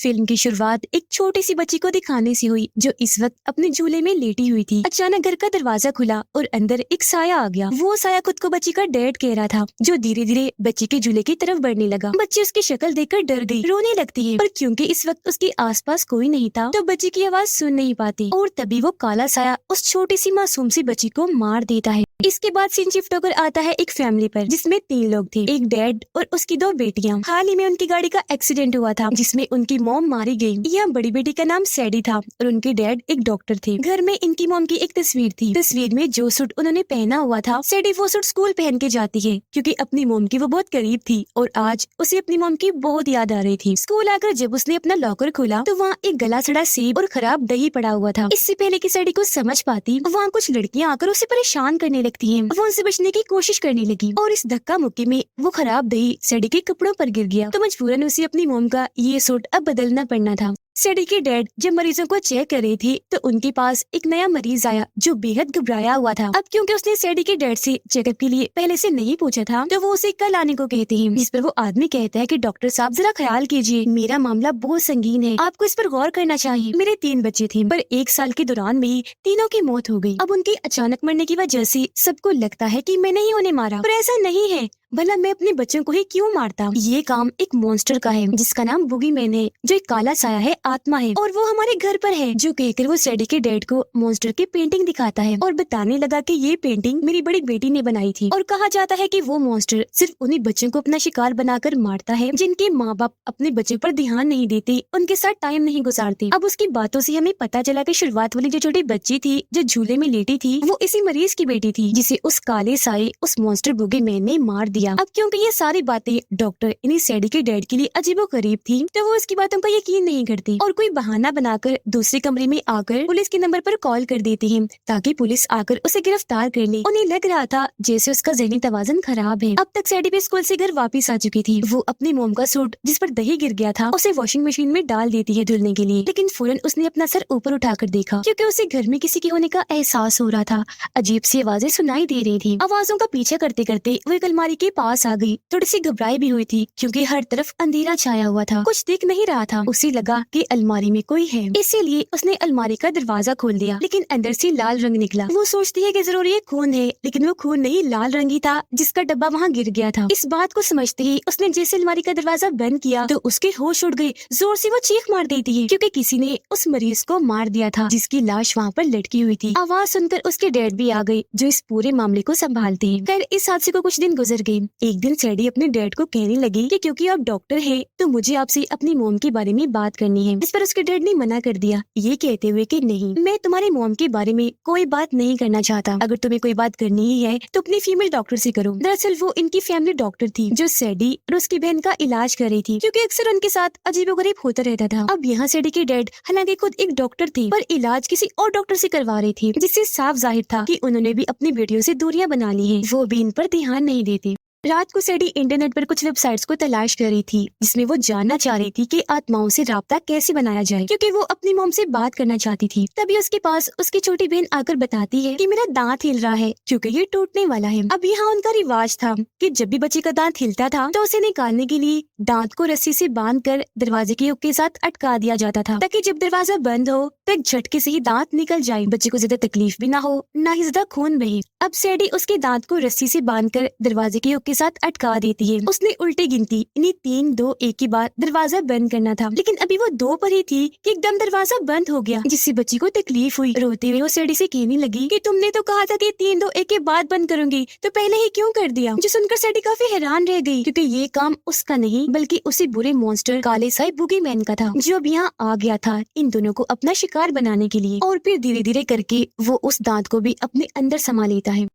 Film की शुरुआत एक छोटी सी बच्ची को दिखाने से हुई जो इस वक्त अपने झूले में लेटी हुई थी। अचानक घर का दरवाजा खुला और अंदर एक साया आ गया। वो साया खुद को बच्ची का डैड कह रहा था, जो धीरे धीरे बच्ची के झूले की तरफ बढ़ने लगा। बच्ची उसकी शक्ल देखकर डर गई, रोने लगती है, पर क्योंकि इस वक्त उसके आसपास कोई नहीं था तो बच्ची की आवाज सुन नहीं पाती और तभी वो काला साया उस छोटी सी मासूम सी बच्ची को मार देता है। इसके बाद सीन शिफ्ट होकर आता है एक फैमिली पर, जिसमें 3 लोग थे, एक डैड और उसकी 2 बेटियां। हाल ही में उनकी गाड़ी का एक्सीडेंट हुआ था जिसमें उनकी मॉम मारी गई। यह बड़ी बेटी का नाम सैडी था और उनके डैड एक डॉक्टर थे। घर में इनकी मॉम की एक तस्वीर थी। तस्वीर में जो सूट उन्होंने पहना हुआ था, सैडी वो सूट स्कूल पहन के जाती है क्योंकि अपनी मॉम की वो बहुत करीब थी और आज उसे अपनी मॉम की बहुत याद आ रही थी। स्कूल आकर जब उसने अपना लॉकर खोला तो वहाँ एक गला सड़ा सेब और खराब दही पड़ा हुआ था। इससे पहले कि सैडी कुछ समझ पाती, वहाँ कुछ लड़कियाँ आकर उसे परेशान करने लगती हैं। वो उनसे बचने की कोशिश करने लगी और इस धक्का मुक्की में वो खराब दही सैडी के कपड़ों पर गिर गया, तो मजबूरन उसे अपनी मॉम का ये सूट अब बदलना पड़ना था। सैडी के डैड जब मरीजों को चेक कर रही थी तो उनके पास एक नया मरीज आया जो बेहद घबराया हुआ था। अब क्योंकि उसने सैडी के डैड से चेकअप के लिए पहले से नहीं पूछा था तो वो उसे कल आने को कहते हैं, जिस पर वो आदमी कहता है कि डॉक्टर साहब जरा ख्याल कीजिए, मेरा मामला बहुत संगीन है, आपको इस पर गौर करना चाहिए। मेरे 3 बच्चे थे पर 1 साल के दौरान में ही तीनों की मौत हो गई। अब उनकी अचानक मरने की वजह से सबको लगता है कि मैंने ही उन्हें मारा, पर ऐसा नहीं है। भला मैं अपने बच्चों को ही क्यों मारता? ये काम एक मॉन्स्टर का है जिसका नाम बुगीमैन है, जो एक काला साया है, आत्मा है और वो हमारे घर पर है। जो कहकर वो सैडी के डैड को मॉन्स्टर की पेंटिंग दिखाता है और बताने लगा कि ये पेंटिंग मेरी बड़ी बेटी ने बनाई थी और कहा जाता है कि वो मॉन्स्टर सिर्फ उन्हीं बच्चों को अपना शिकार बनाकर मारता है जिनके माँ बाप अपने बच्चों पर ध्यान नहीं देते, उनके साथ टाइम नहीं गुजारते। अब उसकी बातों से हमें पता चला कि शुरुआत वाली जो छोटी बच्ची थी जो झूले में लेटी थी वो इसी मरीज की बेटी थी जिसे उस काले साये उस मॉन्स्टर बुगीमैन ने मार दिया। अब क्योंकि ये सारी बातें डॉक्टर इन्हीं सैडी के डैड के लिए अजीबोगरीब थी तो वो उसकी बातों का यकीन नहीं करती और कोई बहाना बनाकर दूसरे कमरे में आकर पुलिस के नंबर पर कॉल कर देती है ताकि पुलिस आकर उसे गिरफ्तार कर ले। उन्हें लग रहा था जैसे उसका ज़हनी तवाज़ुन खराब है। अब तक सैडी भी स्कूल से घर वापस आ चुकी थी। वो अपनी मोम का सूट जिस पर दही गिर गया था उसे वॉशिंग मशीन में डाल देती है धुलने के लिए, लेकिन फौरन उसने अपना सर ऊपर उठाकर देखा क्योंकि उसे घर में किसी के होने का एहसास हो रहा था। अजीब सी आवाजें सुनाई दे रही थी। आवाजों का पीछा करते करते वो एक अलमारी के पास आ गई। थोड़ी सी घबराई भी हुई थी क्योंकि हर तरफ अंधेरा छाया हुआ था, कुछ दिख नहीं रहा था। उसे लगा कि अलमारी में कोई है, इसीलिए उसने अलमारी का दरवाजा खोल दिया, लेकिन अंदर से लाल रंग निकला। वो सोचती है कि जरूर ये खून है, लेकिन वो खून नहीं, लाल रंग ही था जिसका डब्बा वहाँ गिर गया था। इस बात को समझते ही उसने जैसे अलमारी का दरवाजा बंद किया तो उसके होश उड़ गए। जोर से वो चीख मार देती है क्योंकि किसी ने उस मरीज को मार दिया था जिसकी लाश वहाँ पर लटकी हुई थी। आवाज सुनकर उसके डैड भी आ गए जो इस पूरे मामले को संभालते हैं। खैर इस हादसे को कुछ दिन गुजर गए। एक दिन सैडी अपने डैड को कहने लगी कि क्योंकि आप डॉक्टर हैं तो मुझे आपसे अपनी मोम के बारे में बात करनी है। इस पर उसके डैड ने मना कर दिया, ये कहते हुए कि नहीं, मैं तुम्हारी मोम के बारे में कोई बात नहीं करना चाहता। अगर तुम्हें कोई बात करनी ही है तो अपनी फीमेल डॉक्टर से करो। दरअसल वो इनकी फैमिली डॉक्टर थी जो सैडी और उसकी बहन का इलाज कर रही थी क्योंकि अक्सर उनके साथ अजीबोगरीब होता रहता था। अब यहाँ सैडी के डैड हालांकि खुद एक डॉक्टर थे पर इलाज किसी और डॉक्टर से करवा रही थी, जिससे साफ जाहिर था कि उन्होंने भी अपनी बेटियों से दूरियां बना ली है। वो भी इन पर ध्यान नहीं देती। रात को सैडी इंटरनेट पर कुछ वेबसाइट्स को तलाश कर रही थी जिसमें वो जानना चाह रही थी कि आत्माओं से राब्ता कैसे बनाया जाए क्योंकि वो अपनी मोम से बात करना चाहती थी। तभी उसके पास उसकी छोटी बहन आकर बताती है कि मेरा दांत हिल रहा है क्योंकि ये टूटने वाला है। अब यहाँ उनका रिवाज था कि जब भी बच्चे का दांत हिलता था तो उसे निकालने के लिए दांत को रस्सी से बांधकर दरवाजे के हुक के साथ अटका दिया जाता था ताकि जब दरवाजा बंद हो तो एक झटके से ही दांत निकल जाए, बच्चे को ज्यादा तकलीफ भी ना हो, ना ही ज्यादा खून बहे। अब सैडी उसके दांत को रस्सी से बांधकर दरवाजे के हुक के साथ अटका देती है। उसने उल्टी गिनती यानी 3 2 1 के बाद दरवाजा बंद करना था, लेकिन अभी वो 2 पर ही थी कि एकदम दरवाजा बंद हो गया जिससे बच्ची को तकलीफ हुई। रोते हुए वो सैडी से कहने लगी कि तुमने तो कहा था कि 3 2 1 के बाद बंद करूंगी, तो पहले ही क्यों कर दिया? जो सुनकर सैडी काफी हैरान रह गई क्योंकि ये काम उसका नहीं बल्कि उसी बुरे मॉन्स्टर काले साए बुगीमैन का था जो अब यहाँ आ गया था इन दोनों को अपना शिकार बनाने के लिए। और फिर धीरे धीरे करके वो उस दांत को भी अपने अंदर समा लेता है।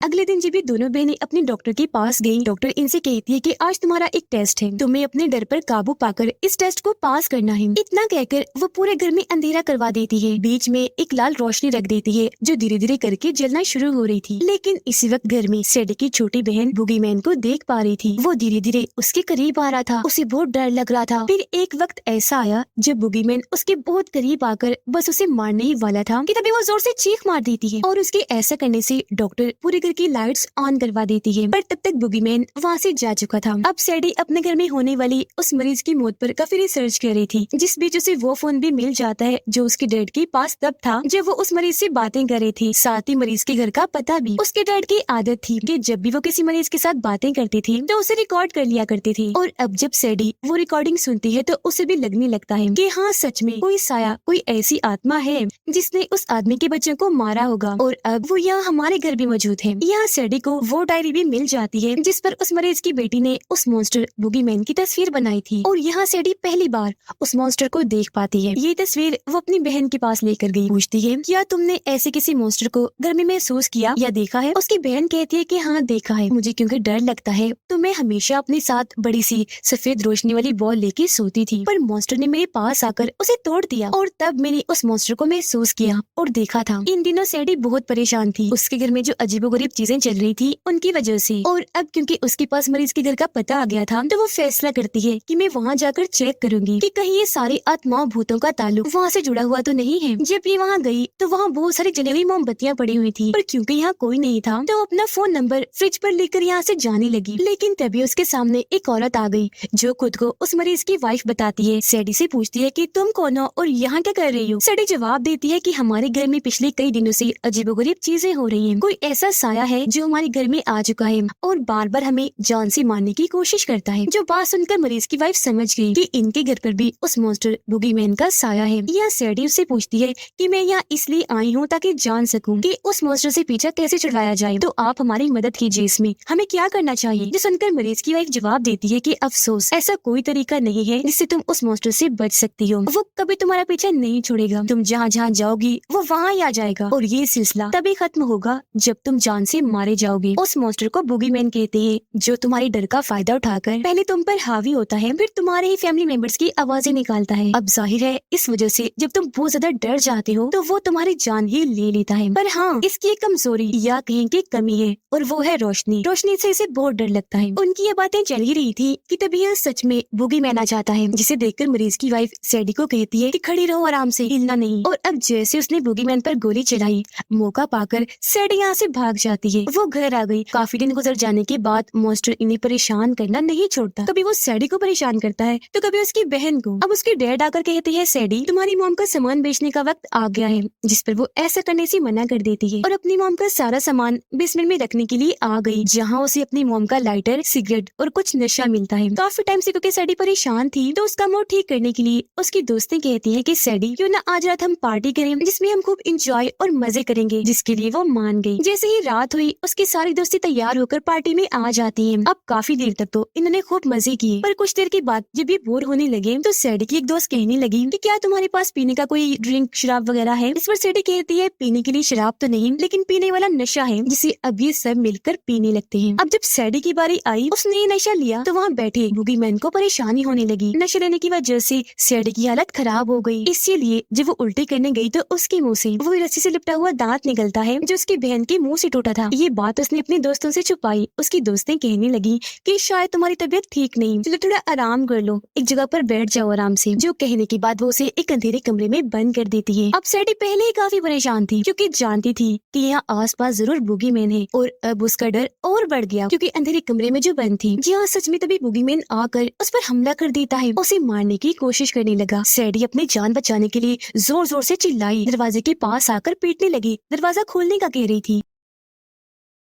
अगले दिन जब ये दोनों बहनें अपने डॉक्टर के पास गईं, डॉक्टर इनसे कहती है कि आज तुम्हारा एक टेस्ट है, तुम्हें अपने डर पर काबू पाकर इस टेस्ट को पास करना है। इतना कहकर वो पूरे घर में अंधेरा करवा देती है। बीच में एक लाल रोशनी रख देती है जो धीरे धीरे करके जलना शुरू हो रही थी। लेकिन इसी वक्त घर में सैडी की छोटी बहन बुगीमैन को देख पा रही थी। वो धीरे धीरे उसके करीब आ रहा था, उसे बहुत डर लग रहा था। फिर एक वक्त ऐसा आया जब बुगीमैन उसके बहुत करीब आकर बस उसे मारने ही वाला था कि तभी वो जोर से चीख मार देती है और उसके ऐसा करने से डॉक्टर पूरे घर की लाइट्स ऑन करवा देती है, पर तब तक बुगीमैन वहाँ से जा चुका था। अब सैडी अपने घर में होने वाली उस मरीज की मौत पर काफी रिसर्च कर रही थी, जिस बीच उसे वो फोन भी मिल जाता है जो उसके डैड के पास तब था जब वो उस मरीज से बातें कर रही थी। साथ ही मरीज के घर का पता भी। उसके डैड की आदत थी कि जब भी वो किसी मरीज के साथ बातें करती थी तो उसे रिकॉर्ड कर लिया करती थी, और अब जब सैडी वो रिकॉर्डिंग सुनती है तो उसे भी लगने लगता है कि हाँ, सच में कोई साया, कोई ऐसी आत्मा है जिसने उस आदमी के बच्चों को मारा होगा, और अब वो यहाँ हमारे घर भी मौजूद है। यहाँ सैडी को वो डायरी भी मिल जाती है जिस पर उस मरीज की बेटी ने उस मॉन्स्टर बुगीमैन की तस्वीर बनाई थी, और यहाँ सैडी पहली बार उस मॉन्स्टर को देख पाती है। ये तस्वीर वो अपनी बहन के पास लेकर गई, पूछती है क्या तुमने ऐसे किसी मॉन्स्टर को घर में महसूस किया या देखा है? उसकी बहन कहती है कि हाँ, देखा है, मुझे क्योंकि डर लगता है तो मैं हमेशा अपने साथ बड़ी सी सफेद रोशनी वाली बॉल लेके सोती थी, पर मॉन्स्टर ने मेरे पास आकर उसे तोड़ दिया, और तब मैंने उस मॉन्स्टर को महसूस किया और देखा था। इन दिनों सैडी बहुत परेशान थी, उसके घर में जो अजीबोगरीब चीजें चल रही थी उनकी वजह से, और अब क्योंकि उसके पास मरीज के घर का पता आ गया था तो वो फैसला करती है कि मैं वहाँ जाकर चेक करूंगी कि कहीं ये सारे आत्माओं भूतों का ताल्लुक वहाँ से जुड़ा हुआ तो नहीं है। जब ये वहाँ गई तो वहाँ बहुत सारी जली हुई मोमबत्तियाँ पड़ी हुई थी, पर क्योंकि यहाँ कोई नहीं था तो वो अपना फोन नंबर फ्रिज पर लेकर यहाँ से जाने लगी। लेकिन तभी उसके सामने एक औरत आ गई जो खुद को उस मरीज की वाइफ बताती है। सैडी से पूछती है कि तुम कौन हो और यहाँ क्या कर रही हो? सैडी जवाब देती है कि हमारे घर में पिछले कई दिनों से अजीबोगरीब चीजें हो रही हैं। कोई ऐसा साया है जो हमारे घर में आ चुका है और बार बार हमें जान से मारने की कोशिश करता है। जो बात सुनकर मरीज की वाइफ समझ गई कि इनके घर पर भी उस मॉन्स्टर बुगीमैन का साया है। यह सैडी उससे पूछती है कि मैं यहाँ इसलिए आई हूँ ताकि जान सकूं कि उस मॉन्स्टर से पीछा कैसे छुड़वाया जाए, तो आप हमारी मदद कीजिए, इसमें हमें क्या करना चाहिए? जो सुनकर मरीज की वाइफ जवाब देती है कि अफसोस, ऐसा कोई तरीका नहीं है जिससे तुम उस मॉन्स्टर से बच सकती हो। वो कभी तुम्हारा पीछा नहीं छोड़ेगा, तुम जहाँ जहाँ जाओगी वो वहाँ ही आ जाएगा, और ये सिलसिला तभी खत्म होगा जब तुम जान से मारे जाओगे। उस मॉन्स्टर को बुगीमैन कहते हैं, जो तुम्हारी डर का फायदा उठाकर पहले तुम पर हावी होता है, फिर तुम्हारे ही फैमिली मेंबर्स की आवाजें निकालता है। अब जाहिर है इस वजह से जब तुम बहुत ज्यादा डर जाते हो तो वो तुम्हारी जान ही ले लेता है। पर हाँ, इसकी एक कमजोरी या कहीं की कमी है, और वो है रोशनी। रोशनी से इसे बहुत डर लगता है। उनकी ये बातें चल ही रही थी कि तभी यह सच में बुगीमैन आ जाता है, जिसे देखकर मरीज की वाइफ सैडी को कहती है कि खड़ी रहो, आराम से, हिलना नहीं। और अब जैसे उसने बुगीमैन पर गोली चलाई, मौका पाकर सैडी यहाँ से भाग जाती है। वो घर आ गई। काफी दिन गुजर जाने के बाद मॉन्स्टर इन्हें परेशान करना नहीं छोड़ता। कभी वो सैडी को परेशान करता है तो कभी उसकी बहन को। अब उसके डैड आकर कहते हैं, सैडी तुम्हारी मॉम का सामान बेचने का वक्त आ गया है, जिस पर वो ऐसा करने से मना कर देती है और अपनी मॉम का सारा सामान बेसमेंट में रखने के लिए आ गई, जहाँ उसे अपनी मॉम का लाइटर, सिगरेट और कुछ नशा मिलता है। काफी टाइम से क्योंकि सैडी परेशान थी तो उसका मूड ठीक करने के लिए उसकी दोस्तें कहती है कि सैडी क्यों ना आज रात हम पार्टी करें जिसमें हम खूब इंजॉय और मजे करेंगे, जिसके लिए वो मान गई। जैसे ही रात हुई उसकी सारी दोस्ती तैयार होकर पार्टी में आ जाती है। अब काफी देर तक तो इन्होंने खूब मजे किए, पर कुछ देर के बाद जब ये बोर होने लगे तो सैडी की एक दोस्त कहने लगी कि क्या तुम्हारे पास पीने का कोई ड्रिंक, शराब वगैरह है? इस पर सैडी कहती है, पीने के लिए शराब तो नहीं, लेकिन पीने वाला नशा है जिसे अब ये सब मिलकर पीने लगते हैं। अब जब सैडी की बारी आई, उसने ये नशा लिया तो वहाँ बैठे बुगीमैन को परेशानी होने लगी। नशा लेने की वजह से सैडी की हालत खराब हो गई। इसीलिए जब वो उल्टी करने गई तो उसके मुँह से वो रस्सी से लिपटा हुआ दांत निकलता है जो उसकी बहन के मुँह से टूटा था। ये बात उसने अपने दोस्तों से छुपाई। उसकी दोस्तें कहने लगी कि शायद तुम्हारी तबीयत ठीक नहीं, चलो थोड़ा आराम कर लो, एक जगह पर बैठ जाओ आराम से। जो कहने के बाद वो उसे एक अंधेरे कमरे में बंद कर देती है। अब सैडी पहले ही काफी परेशान थी क्योंकि जानती थी कि यहाँ आसपास जरूर बुगीमैन है, और अब उसका डर और बढ़ गया क्योंकि अंधेरे कमरे में जो बंद थी, जी हाँ, सच में तभी बुगीमैन आकर उस पर हमला कर देता है, उसे मारने की कोशिश करने लगा। सैडी अपनी जान बचाने के लिए जोर जोर से चिल्लाई, दरवाजे के पास आकर पीटने लगी, दरवाजा खोलने का कह रही थी।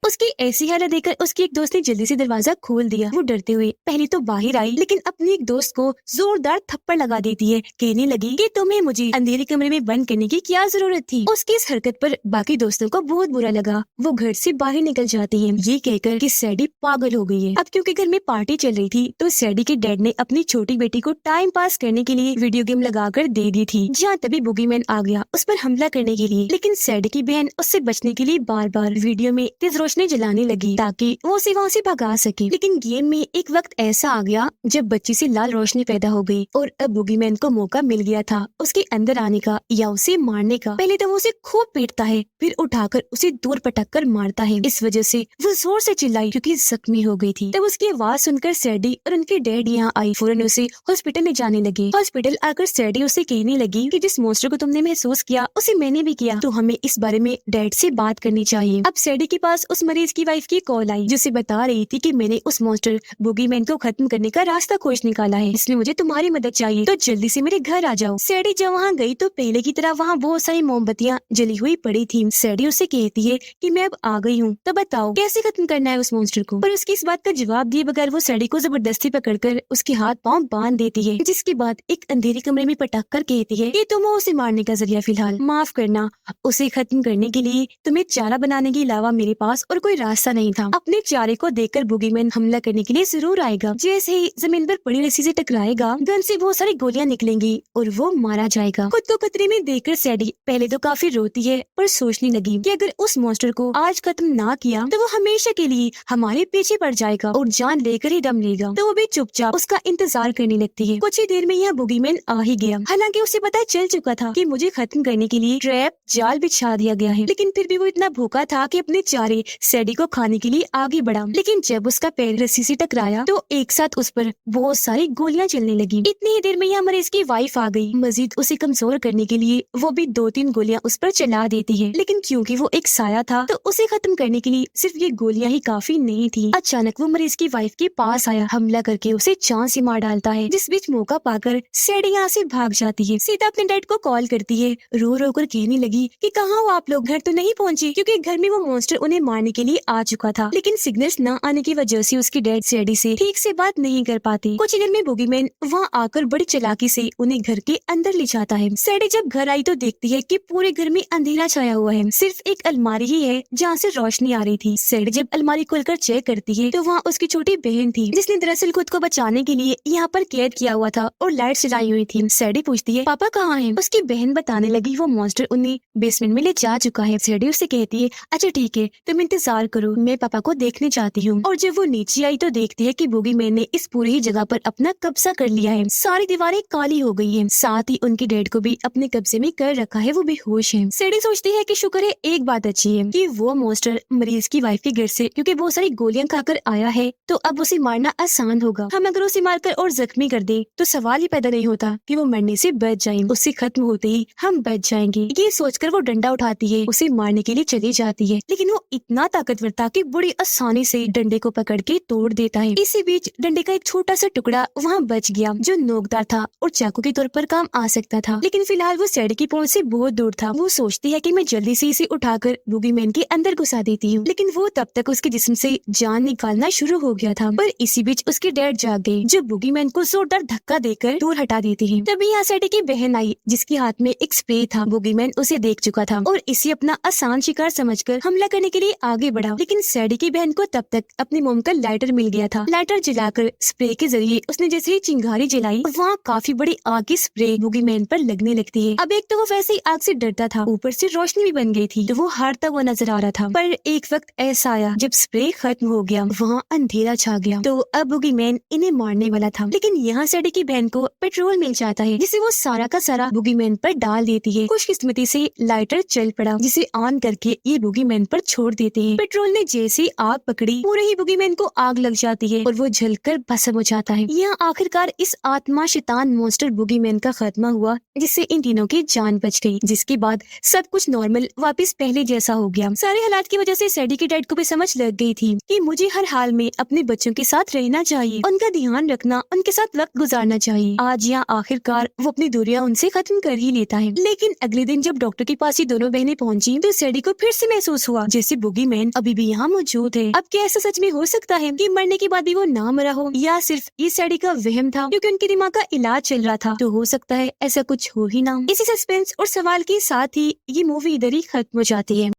उसकी ऐसी हालत देखकर उसकी एक दोस्त ने जल्दी से दरवाजा खोल दिया। वो डरते हुए पहले तो बाहर आई, लेकिन अपनी एक दोस्त को जोरदार थप्पड़ लगा देती है। कहने लगी कि तुम्हें मुझे अंधेरे कमरे में बंद करने की क्या जरूरत थी। उसकी इस हरकत पर बाकी दोस्तों को बहुत बुरा लगा। वो घर से बाहर निकल जाती है, ये कहकर कि सैडी पागल हो गई है। अब क्योंकि घर में पार्टी चल रही थी तो सैडी के डैड ने अपनी छोटी बेटी को टाइम पास करने के लिए वीडियो गेम लगाकर दे दी थी, जहाँ तभी बुगीमैन आ गया उस पर हमला करने के लिए। लेकिन सैडी की बहन उससे बचने के लिए बार बार वीडियो में तेज रोशनी जलाने लगी ताकि वो उसे वहाँ से भगा सके। लेकिन गेम में एक वक्त ऐसा आ गया जब बच्ची से लाल रोशनी पैदा हो गई, और अब बुगीमैन को मौका मिल गया था उसके अंदर आने का या उसे मारने का। पहले तो वो उसे खूब पीटता है, फिर उठाकर उसे दूर पटक कर मारता है। इस वजह से वो जोर से चिल्लाई क्योंकि जख्मी हो गई थी। तब उसकी आवाज सुनकर सैडी और उनके डैड यहाँ आई, फौरन उसे हॉस्पिटल ले जाने लगे। हॉस्पिटल आकर सैडी उसे कहने लगी कि जिस मॉन्स्टर को तुमने महसूस किया उसे मैंने भी किया, तो हमें इस बारे में डैड से बात करनी चाहिए। अब सैडी के पास उस मरीज की वाइफ की कॉल आई जिसे बता रही थी कि मैंने उस मॉन्स्टर बूगीमैन को खत्म करने का रास्ता खोज निकाला है, इसलिए मुझे तुम्हारी मदद चाहिए, तो जल्दी से मेरे घर आ जाओ। सैडी जब वहाँ गई तो पहले की तरह वहाँ बहुत सारी मोमबत्तियाँ जली हुई पड़ी थी। सैडी उसे कहती है कि मैं अब आ गई हूँ, तो बताओ कैसे खत्म करना है उस मॉन्स्टर को। पर उसकी इस बात का जवाब दिए बगैर वो सैडी को जबरदस्ती पकड़कर उसके हाथ पाँव बांध देती है, जिसके बाद एक अंधेरे कमरे में पटक कर कहती है कि तुम हो उसे मारने का जरिया फिलहाल, माफ करना, उसे खत्म करने के लिए तुम्हें चारा बनाने के अलावा मेरे पास और कोई रास्ता नहीं था। अपने चारे को देखकर बूगीमैन हमला करने के लिए जरूर आएगा। जैसे ही जमीन पर पड़ी रस्सी से टकराएगा, गन से बहुत सारी गोलियां निकलेंगी और वो मारा जाएगा। खुद को खतरे में देखकर सैडी पहले तो काफी रोती है, पर सोचने लगी कि अगर उस मॉन्स्टर को आज खत्म ना किया तो वो हमेशा के लिए हमारे पीछे पड़ जाएगा और जान लेकर ही दम लेगा। तो वो भी चुपचाप उसका इंतजार करने लगती है। कुछ ही देर में यह बूगीमैन आ ही गया। हालांकि उसे पता चल चुका था कि मुझे खत्म करने के लिए ट्रैप जाल बिछा दिया गया है, लेकिन फिर भी वो इतना भूखा था कि अपने चारे सैडी को खाने के लिए आगे बढ़ा। लेकिन जब उसका पैर रस्सी से टकराया तो एक साथ उस पर बहुत सारी गोलियां चलने लगी। इतनी ही देर में यह मरीज की वाइफ आ गई। मजीद उसे कमजोर करने के लिए वो भी 2-3 गोलियां उस पर चला देती है, लेकिन क्योंकि वो एक साया था तो उसे खत्म करने के लिए सिर्फ ये गोलियां ही काफी नहीं थी। अचानक वो मरीज की वाइफ के पास आया, हमला करके उसे चांद से मार डालता है, जिस बीच मौका पाकर सैडी यहाँ से भाग जाती है। सीधा अपने डैड को कॉल करती है, रो रो कर कहने लगी कि कहाँ हो आप लोग, घर तो नहीं पहुँचे, क्योंकि घर में वो मॉन्स्टर उन्हें मारने के लिए आ चुका था। लेकिन सिग्नल्स न आने की वजह से उसकी डैड सैडी से ठीक से बात नहीं कर पाती। कुछ ही देर में बूगीमैन वहाँ आकर बड़ी चालाकी से उन्हें घर के अंदर ले जाता है। सैडी जब घर आई तो देखती है कि पूरे घर में अंधेरा छाया हुआ है, सिर्फ एक अलमारी ही है जहाँ से रोशनी आ रही थी। सैडी जब अलमारी खोलकर चेक करती है तो वहाँ उसकी छोटी बहन थी, जिसने दरअसल खुद को बचाने के लिए यहाँ पर कैद किया हुआ था और लाइट जलाई हुई थी। सैडी पूछती है पापा कहाँ हैं? उसकी बहन बताने लगी वो मॉन्स्टर उन्हें बेसमेंट में ले जा चुका है। सैडी उससे कहती है अच्छा ठीक है, तुम इंतजार करो, मैं पापा को देखने चाहती हूँ। और जब वो नीचे आई तो देखती है कि बूगीमैन ने इस पूरी ही जगह पर अपना कब्जा कर लिया है। सारी दीवारें काली हो गई हैं, साथ ही उनके डैड को भी अपने कब्जे में कर रखा है, वो बेहोश है। सैडी सोचती है कि शुक्र है एक बात अच्छी है कि वो मॉन्स्टर मरीज की वाइफ के घर से क्योंकि बहुत सारी गोलियां खाकर आया है, तो अब उसे मारना आसान होगा। हम अगर उसे मारकर और जख्मी कर दे तो सवाल ही पैदा नहीं होता कि वो मरने से बच जाए, उससे खत्म होते ही हम बच जाएंगे। ये सोचकर वो डंडा उठाती है, उसे मारने के लिए चली जाती है, लेकिन वो इतना ताकतवर था कि बड़ी आसानी से डंडे को पकड़ के तोड़ देता है। इसी बीच डंडे का एक छोटा सा टुकड़ा वहाँ बच गया जो नोकदार था और चाकू के तौर पर काम आ सकता था, लेकिन फिलहाल वो सैडी की पहुंच से बहुत दूर था। वो सोचती है कि मैं जल्दी से इसे उठाकर बूगीमैन के अंदर घुसा देती हूँ, लेकिन वो तब तक उसके जिस्म से जान निकालना शुरू हो गया था। पर इसी बीच उसके डैड जाग गए जो बूगीमैन को जोरदार धक्का देकर दूर हटा देते हैं। तभी यहाँ सैडी की बहन आई जिसके हाथ में एक स्प्रे था। बूगीमैन उसे देख चुका था और इसे अपना आसान शिकार समझकर हमला करने के लिए आगे बढ़ा, लेकिन सैडी की बहन को तब तक अपनी मोम का लाइटर मिल गया था। लाइटर जलाकर स्प्रे के जरिए उसने जैसे ही चिंगारी जलाई और वहाँ काफी बड़ी आग की स्प्रे बूगीमैन पर लगने लगती है। अब एक तो वो वैसे ही आग से डरता था, ऊपर से रोशनी भी बन गई थी, तो वो हारता हुआ नजर आ रहा था। पर एक वक्त ऐसा आया जब स्प्रे खत्म हो गया, वहाँ अंधेरा छा गया, तो अब बूगीमैन इन्हें मारने वाला था। लेकिन यहाँ सैडी की बहन को पेट्रोल मिल जाता है, जिसे वो सारा का सारा बूगीमैन पर डाल देती है। खुशकिस्मती से लाइटर चल पड़ा, जिसे ऑन करके ये बूगीमैन पर छोड़ देते हैं। पेट्रोल ने जैसे आग पकड़ी, पूरे ही बूगीमैन को आग लग जाती है और वो जलकर भस्म हो जाता है। यहाँ आखिरकार इस आत्मा शैतान मॉन्स्टर बूगीमैन का खात्मा हुआ, जिससे इन तीनों की जान बच गई, जिसके बाद सब कुछ नॉर्मल वापस पहले जैसा हो गया। सारे हालात की वजह से सैडी के डैड को भी समझ लग गई थी कि मुझे हर हाल में अपने बच्चों के साथ रहना चाहिए, उनका ध्यान रखना, उनके साथ वक्त गुजारना चाहिए। आज यहाँ आखिरकार वो अपनी दूरियां उनसे खत्म कर ही लेता है। लेकिन अगले दिन जब डॉक्टर के पास ये दोनों बहनें पहुंची तो सैडी को फिर से महसूस हुआ जैसे बूगीमैन अभी भी यहाँ मौजूद है। अब क्या ऐसा सच में हो सकता है कि मरने के बाद भी वो ना मरा हो, या सिर्फ ये सैडी का वहम था क्योंकि उनके दिमाग का इलाज चल रहा था? तो हो सकता है ऐसा कुछ हो ही ना। इसी सस्पेंस और सवाल के साथ ही ये मूवी इधर ही खत्म हो जाती है।